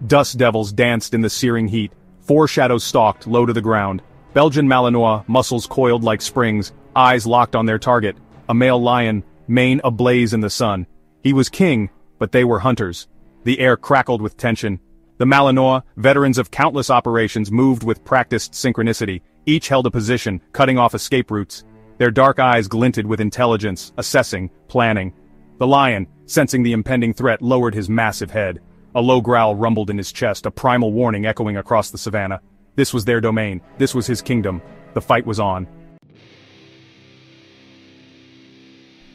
Dust devils danced in the searing heat. 4 shadows stalked low to the ground. Belgian Malinois, muscles coiled like springs, eyes locked on their target. A male lion, mane ablaze in the sun. He was king, but they were hunters. The air crackled with tension. The Malinois, veterans of countless operations, moved with practiced synchronicity. Each held a position, cutting off escape routes. Their dark eyes glinted with intelligence, assessing, planning. The lion, sensing the impending threat, lowered his massive head. A low growl rumbled in his chest, a primal warning echoing across the savannah. This was their domain. This was his kingdom. The fight was on.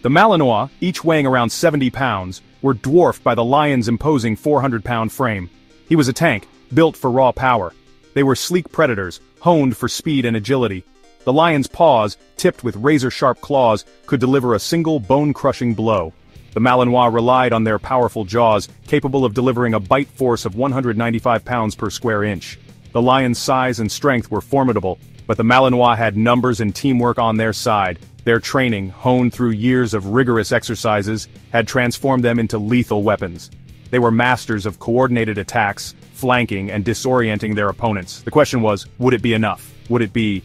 The Malinois, each weighing around 70 pounds, were dwarfed by the lion's imposing 400-pound frame. He was a tank, built for raw power. They were sleek predators, honed for speed and agility. The lion's paws, tipped with razor-sharp claws, could deliver a single bone-crushing blow. The Malinois relied on their powerful jaws, capable of delivering a bite force of 195 pounds per square inch. The lion's size and strength were formidable, but the Malinois had numbers and teamwork on their side. Their training, honed through years of rigorous exercises, had transformed them into lethal weapons. They were masters of coordinated attacks, flanking and disorienting their opponents. The question was, would it be enough? Would it be...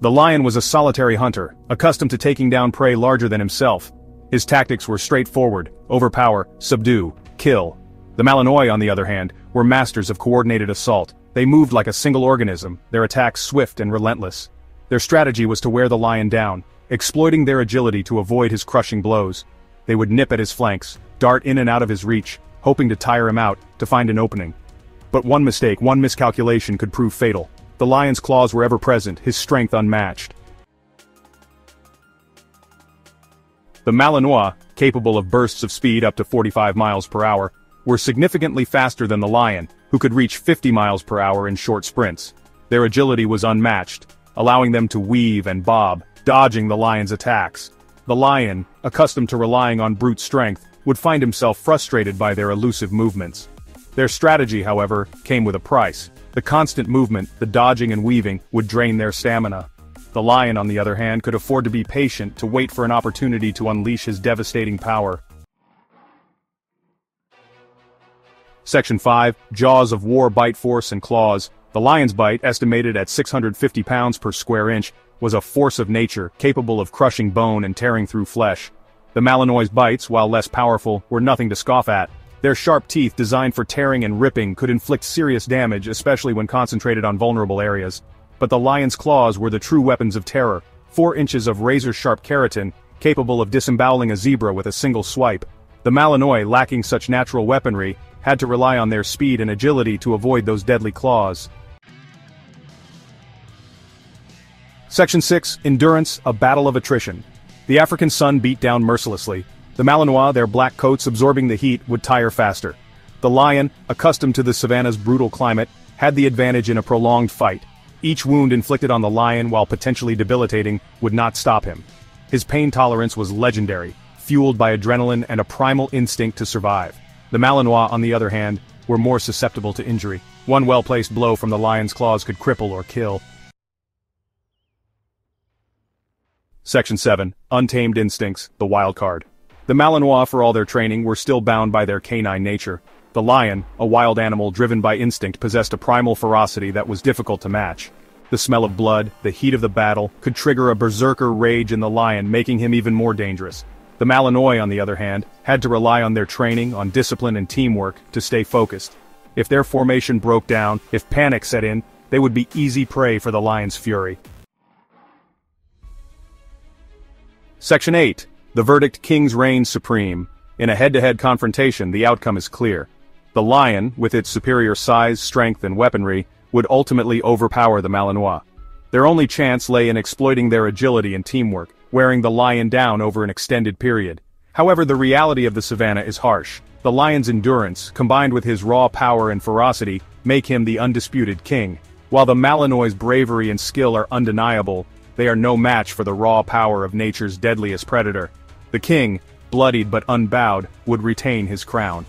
The lion was a solitary hunter, accustomed to taking down prey larger than himself. His tactics were straightforward: overpower, subdue, kill. The Malinois, on the other hand, were masters of coordinated assault. They moved like a single organism, their attacks swift and relentless. Their strategy was to wear the lion down, exploiting their agility to avoid his crushing blows. They would nip at his flanks, dart in and out of his reach, hoping to tire him out, to find an opening. But one mistake, one miscalculation could prove fatal. The lion's claws were ever present, his strength unmatched. The Malinois, capable of bursts of speed up to 45 miles per hour, were significantly faster than the lion, who could reach 50 miles per hour in short sprints. Their agility was unmatched, allowing them to weave and bob, dodging the lion's attacks. The lion, accustomed to relying on brute strength, would find himself frustrated by their elusive movements. Their strategy, however, came with a price. The constant movement, the dodging and weaving, would drain their stamina. The lion, on the other hand, could afford to be patient, to wait for an opportunity to unleash his devastating power. Section 5, Jaws of War Bite Force and Claws. The lion's bite, estimated at 650 pounds per square inch, was a force of nature, capable of crushing bone and tearing through flesh. The Malinois' bites, while less powerful, were nothing to scoff at. Their sharp teeth, designed for tearing and ripping, could inflict serious damage, especially when concentrated on vulnerable areas. But the lion's claws were the true weapons of terror, 4 inches of razor-sharp keratin, capable of disemboweling a zebra with a single swipe. The Malinois, lacking such natural weaponry, had to rely on their speed and agility to avoid those deadly claws. Section 6, Endurance, a Battle of Attrition. The African sun beat down mercilessly. The Malinois, their black coats absorbing the heat, would tire faster. The lion, accustomed to the savannah's brutal climate, had the advantage in a prolonged fight. Each wound inflicted on the lion, while potentially debilitating, would not stop him. His pain tolerance was legendary, fueled by adrenaline and a primal instinct to survive. The Malinois, on the other hand, were more susceptible to injury. One well-placed blow from the lion's claws could cripple or kill. Section 7, Untamed Instincts, the Wild Card. The Malinois, for all their training, were still bound by their canine nature. The lion, a wild animal driven by instinct, possessed a primal ferocity that was difficult to match. The smell of blood, the heat of the battle, could trigger a berserker rage in the lion, making him even more dangerous. The Malinois, on the other hand, had to rely on their training, on discipline and teamwork, to stay focused. If their formation broke down, if panic set in, they would be easy prey for the lion's fury. Section 8. The verdict: Kings reign supreme. In a head-to-head confrontation, the outcome is clear. The lion, with its superior size, strength, and weaponry, would ultimately overpower the Malinois. Their only chance lay in exploiting their agility and teamwork, wearing the lion down over an extended period. However, the reality of the savannah is harsh. The lion's endurance, combined with his raw power and ferocity, make him the undisputed king. While the Malinois' bravery and skill are undeniable, they are no match for the raw power of nature's deadliest predator. The king, bloodied but unbowed, would retain his crown.